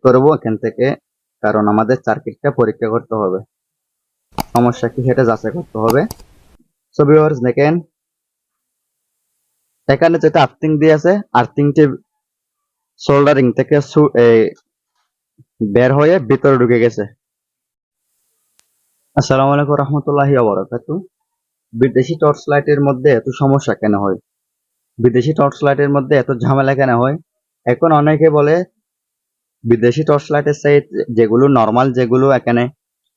করব এখান থেকে, কারণ আমাদের সার্কিটটা পরীক্ষা করতে হবে, সমস্যা কি সেটা যাচাই করতে হবে। সো ভিউয়ার্স দেখেন, এখানে যেটা আর্থিং দিয়ে আছে, আর্থিংটি সোল্ডারিং থেকে বের হয়ে ভিতরে ঢুকে গেছে। আসসালামু আলাইকুম রহমতুল্লাহি ওয়া বারাকাতুহু। বিদেশি টর্চ লাইটের মধ্যে এত সমস্যা কেন হয়? বিদেশি টর্চ লাইটের মধ্যে এত ঝামেলা কেন হয়? এখন অনেকে বলে বিদেশি টর্চ লাইটের সাইজ যেগুলো নরমাল, যেগুলো এখানে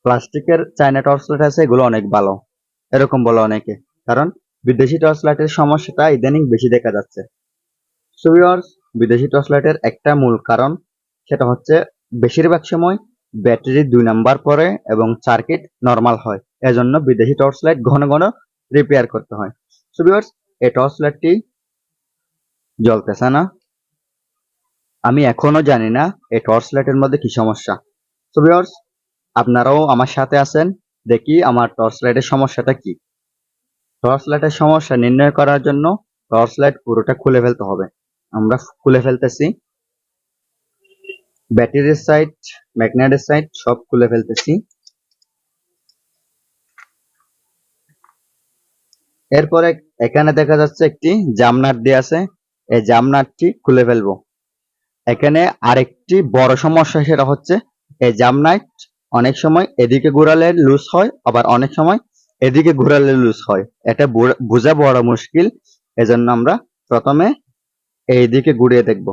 প্লাস্টিকের চায়না টর্চ লাইট আছে, এগুলো অনেক ভালো, এরকম বলে অনেকে। কারণ বিদেশি টর্চ লাইটের সমস্যাটা ইদানিং বেশি দেখা যাচ্ছে। সো ভিউয়ার্স, বিদেশি টর্চ লাইটের একটা মূল কারণ, সেটা হচ্ছে বেশিরভাগ সময় ব্যাটারি 2 নাম্বার পরে এবং সার্কিট নরমাল হয়, এজন্য বিদেশি টর্চ লাইট ঘন ঘন রিপেয়ার করতে হয়। সো ভিউয়ার্স, এই টর্চ লাইটটি জ্বলতেছে না, আমি এখনো জানি না এই টর্চ লাইটের মধ্যে কি সমস্যা। সো ভিউয়ার্স, আপনারাও আমার সাথে আছেন, দেখি আমার টর্চ লাইটের সমস্যাটা কি। টর্চ লাইটের সমস্যা নির্ণয় করার জন্য টর্চ লাইট পুরোটা খুলে ফেলতে হবে। আমরা খুলে ফেলতেছি, ব্যাটারির সাইড, ম্যাগনেটের সাইড সব খুলে ফেলতেছি। এরপরে এখানে দেখা যাচ্ছে একটি জামনাট দিয়ে আছে, এই জামনাটটি খুলে ফেলবো। এখানে আরেকটি বড় সমস্যা, সেটা হচ্ছে এই জামনাট অনেক সময় এদিকে ঘোরালে লুজ হয়, আবার অনেক সময় এদিকে ঘোরালে লুজ হয়। এটা বোঝা বড় মুশকিল, এজন্য আমরা প্রথমে এইদিকে ঘুরিয়ে দেখব।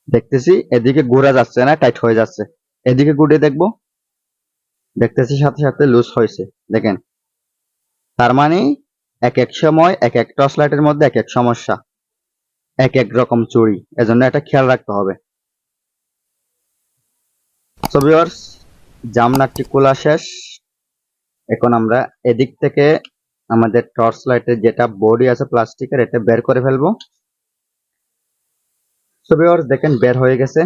দেখতেছি এদিকে ঘোরা যাচ্ছে না, টাইট হয়ে যাচ্ছে। এদিকে ঘুরিয়ে দেখব, দেখতেছি সাথে সাথে লুজ হয়েছে। দেখেন, তার মানে এক এক সময় এক এক টর্চ লাইটের মধ্যে এক এক সমস্যা, এক এক রকম চুরি, এজন্য এটা খেয়াল রাখতে হবে। সো ভিউয়ার্স, জামনাটটি খোলা শেষ। এখন আমরা এদিক থেকে আমাদের টর্চ লাইটের যেটা বডি আছে প্লাস্টিকের, এটা বের করে ফেলবো। সো ভিউয়ার্স দেখেন, বের হয়ে গেছে।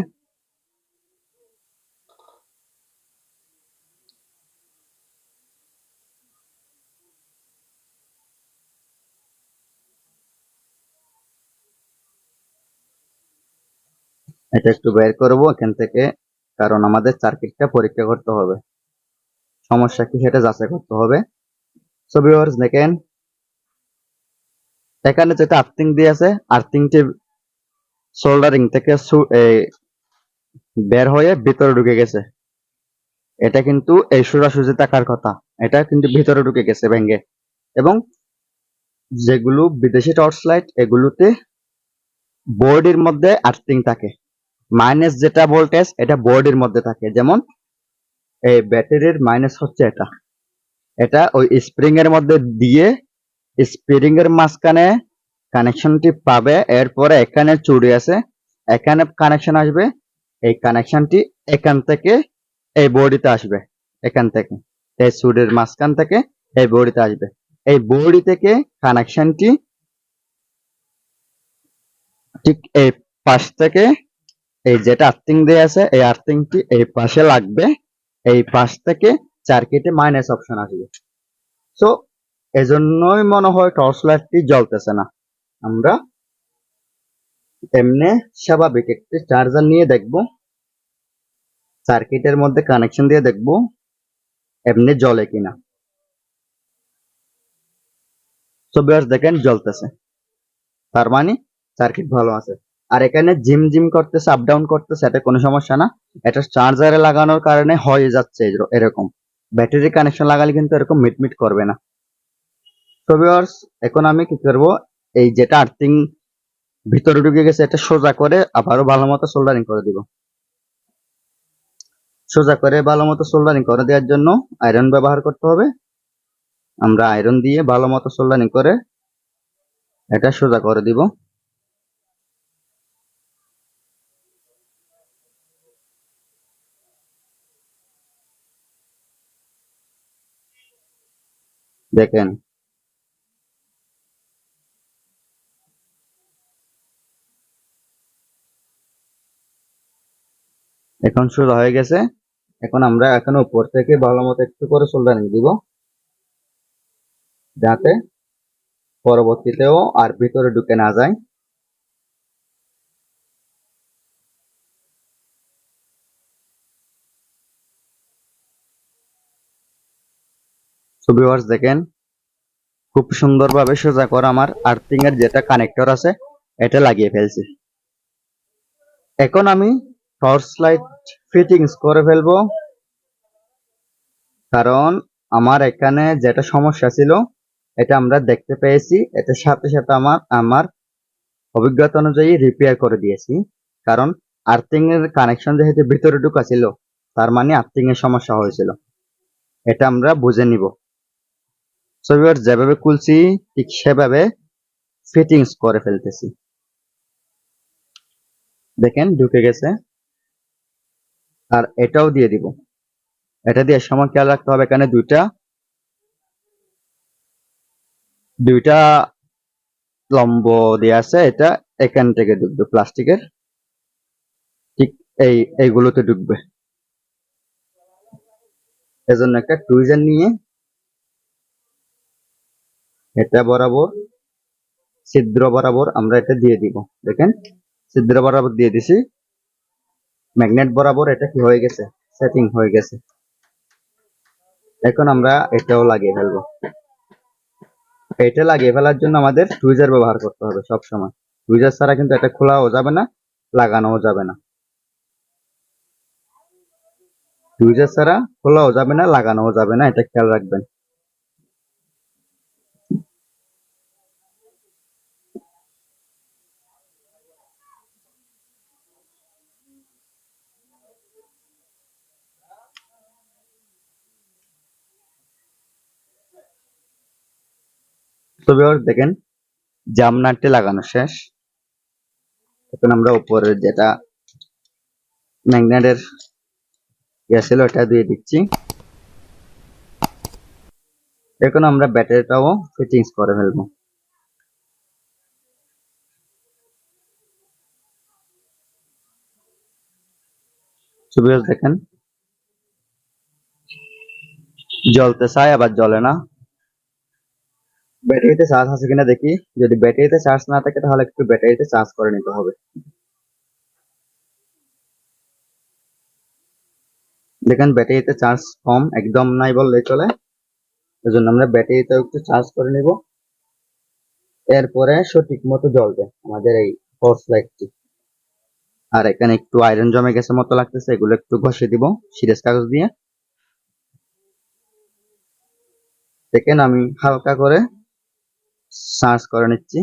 এটা একটু বের করব এখান থেকে, কারণ আমাদের সার্কিটটা পরীক্ষা করতে হবে, সমস্যা কি সেটা যাচাই করতে হবে। সো ভিউয়ার্স দেখেন, এখানে যেটা আর্থিং দিয়ে আছে, আর্থিংটি সোল্ডারিং থেকে বের হয়ে ভিতরে ঢুকে গেছে। এটা কিন্তু এই সোজাসুজি থাকার কথা, এটা কিন্তু ভিতরে ঢুকে গেছে ভেঙে। এবং যেগুলো বিদেশি টর্চ লাইট, এগুলোতে বোর্ডের মধ্যে আর্থিং থাকে, মাইনাস যেটা ভোল্টেজ এটা বোর্ডের মধ্যে থাকে। যেমন এই ব্যাটারির মাইনাস হচ্ছে এটা, এটা ওই স্প্রিং এর মধ্যে দিয়ে স্প্রিং এর মাঝখানে কানেকশনটি পাবে, এরপরে এখানে চুড়ি আছে, এখানে কানেকশন আসবে, এই কানেকশনটি এখান থেকে এই বডিতে আসবে, এখান থেকে এই চুড়ির মাঝখান থেকে এই বডিতে আসবে। এই বডি থেকে কানেকশনটি ঠিক এই পাশ থেকে, এই যেটা আর্থিং দেয়া আছে এই আর্থিংটি এই পাশে লাগবে, এই পাশ থেকে সার্কিটে মাইনাস অপশন আসবে। সো এজন্যই মনে হয় টর্চ লাইটটি জ্বলতেছে না। আমরা এমনি স্বাভাবিক একটি চার্জার নিয়ে দেখব, সার্কিটের মধ্যে কানেকশন দিয়ে দেখব এমনি জ্বলে কিনা। সো ভিউয়ার্স দেখেন, জ্বলতেছে, তার মানে সার্কিট ভালো আছে। আর এখানে জিম জিম করতেছে, আপ ডাউন করতেছে, এটা কোনো সমস্যা না, এটা চার্জারে লাগানোর কারণে হয়ে যাচ্ছে এরকম। ব্যাটারি কানেকশন লাগালে কিন্তু এরকম মিটমিট করবে না। সো ভিউয়ার্স, এখন আমি কি করব, এই যেটা আর্থিং ভিতরে ঢুকে গেছে এটা সোজা করে আবারও ভালো মতো সোল্ডারিং করে দিব। সোজা করে ভালো মতো সোল্ডারিং করে দেওয়ার জন্য আয়রন ব্যবহার করতে হবে। আমরা আয়রন দিয়ে ভালো মতো সোল্ডারিং করে এটা সোজা করে দিব। দেখেন, এখন সোজা হয়ে গেছে। এখন আমরা এখন উপর থেকে ভালো মতো একটু করে সোল্ডারিং দিব, যাতে পরবর্তীতেও আর ভিতরে ঢুকে না যায়। সো ভিউয়ার্স দেখেন খুব সুন্দরভাবে সোজা করে আমার আর্থিং এর যেটা কানেক্টর আছে এটা লাগিয়ে ফেলছি। এখন আমি টর্চ লাইট ফিটিংস করে ফেলবো, কারণ আমার এখানে যেটা সমস্যা ছিল এটা আমরা দেখতে পেয়েছি, এটার সাথে সাথে আমার অভিজ্ঞতা অনুযায়ী রিপেয়ার করে দিয়েছি। কারণ আর্থিং এর কানেকশন যেহেতু ভিতরে ঢুকা ছিল, তার মানে আর্থিং এর সমস্যা হয়েছিল, এটা আমরা বুঝে নিব। সো ভিউয়ার্স যেভাবে খুলছি ঠিক সেভাবে ফিটিংস করে ফেলতেছি। দেখেন ঢুকে গেছে। আর এটাও দিয়ে দিব। এটা দিয়ে সময় খেয়াল রাখতে হবে, এখানে দুইটা লম্ব দিয়ে আছে, এটা এখান থেকে ঢুকবে প্লাস্টিকের, ঠিক এইগুলোতে ঢুকবে। এজন্য একটা টুইজার নিয়ে এটা বরাবর ছিদ্র বরাবর আমরা এটা দিয়ে দিব। দেখেন ছিদ্র বরাবর দিয়ে দিছি, ম্যাগনেট বরাবর এটা কি হয়ে গেছে, সেটিং হয়ে গেছে। এখন আমরা এটাও লাগিয়ে ফেলবো। এটা লাগিয়ে ফেলার জন্য আমাদের টুইজার ব্যবহার করতে হবে সব সময়। টুইজার ছাড়া কিন্তু এটা খোলাও যাবে না, লাগানোও যাবে না। টুইজার ছাড়া খোলাও যাবে না, লাগানোও যাবে না, এটা খেয়াল রাখবেন। তো ভিউয়ার্স দেখেন জাম নাটটি লাগানো শেষ। এখন আমরা উপরের যেটা ম্যাগনেটের ইয়ে ছিল এটা দিয়ে দিচ্ছি। এখন আমরা ব্যাটারিটাও ফিটিংস করে ফেলবো। তো ভিউয়ার্স দেখেন জ্বলতে চায় আবার জ্বলে না। ব্যাটারিতে চার্জ আছে কিনা দেখি, যদি ব্যাটারিতে চার্জ না থাকে তাহলে একটু ব্যাটারিতে চার্জ করে নিতে হবে। দেখেন ব্যাটারিতে চার্জ কম, একদম নাই বললেই চলে, এজন্য আমরা ব্যাটারিতে একটু চার্জ করে নিব। এরপরে সঠিক মতো জ্বলবে আমাদের এই টর্চ লাইটটি। আর এখানে একটু আয়রন জমে গেছে মতো লাগতেছে, এগুলো একটু ঘষে দিব সিরিয়াস কাগজ দিয়ে। দেখেন আমি হালকা করে চার্জ করে নিচ্ছি,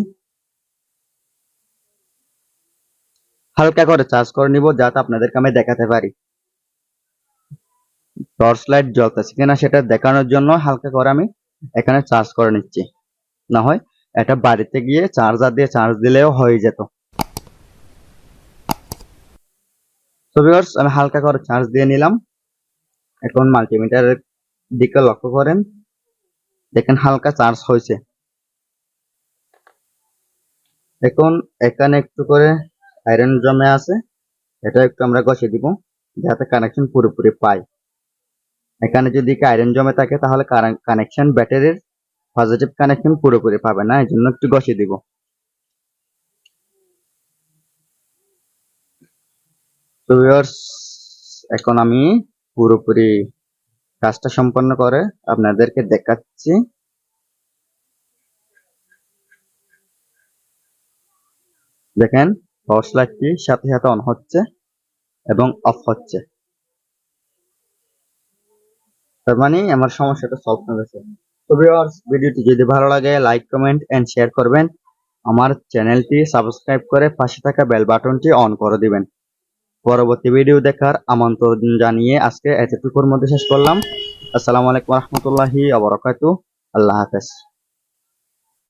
হালকা করে চার্জ করে নিব যাতে আপনাদেরকে আমি দেখাতে পারি টর্চ লাইট জ্বলতেছে কিনা সেটা দেখানোর জন্য হালকা করে আমি এখানে চার্জ করে নিচ্ছি। না হয় এটা বাড়িতে গিয়ে চার্জার দিয়ে চার্জ দিলেও হয়ে যেত। তো ভিউয়ার্স আমি হালকা করে চার্জ দিয়ে নিলাম। এখন মাল্টিমিটারের দিকে লক্ষ্য করেন, দেখেন হালকা চার্জ হয়েছে। এখন এখানে একটু করে আয়রন জমে আছে, এটা একটু আমরা ঘষে দিব যাতে কানেকশন পুরোপুরি পাই। এখানে যদি আয়রন জমে থাকে তাহলে কানেকশন ব্যাটারির পজিটিভ কানেকশন পুরোপুরি পাবে না, এই জন্য একটু ঘষে দিব। তো ভিউয়ার্স এখন আমি পুরোপুরি কাজটা সম্পন্ন করে আপনাদেরকে দেখাচ্ছি। দেখেন টর্চ লাইটটি সাথে সাথে অন হচ্ছে এবং অফ হচ্ছে, তার মানে আমার সমস্যাটা সলভ হয়ে গেছে। তো ভিউয়ার্স ভিডিওটি যদি ভালো লাগে লাইক কমেন্ট এন্ড শেয়ার করবেন, আমার চ্যানেলটি সাবস্ক্রাইব করে পাশে থাকা বেল বাটনটি অন করে দিবেন। পরবর্তী ভিডিও দেখার আমন্ত্রণ জানিয়ে আজকে এতটুকুর মধ্যে শেষ করলাম। আসসালামু আলাইকুম রহমতুল্লাহি ওয়া বারাকাতুহু। আল্লাহ হাফেজ।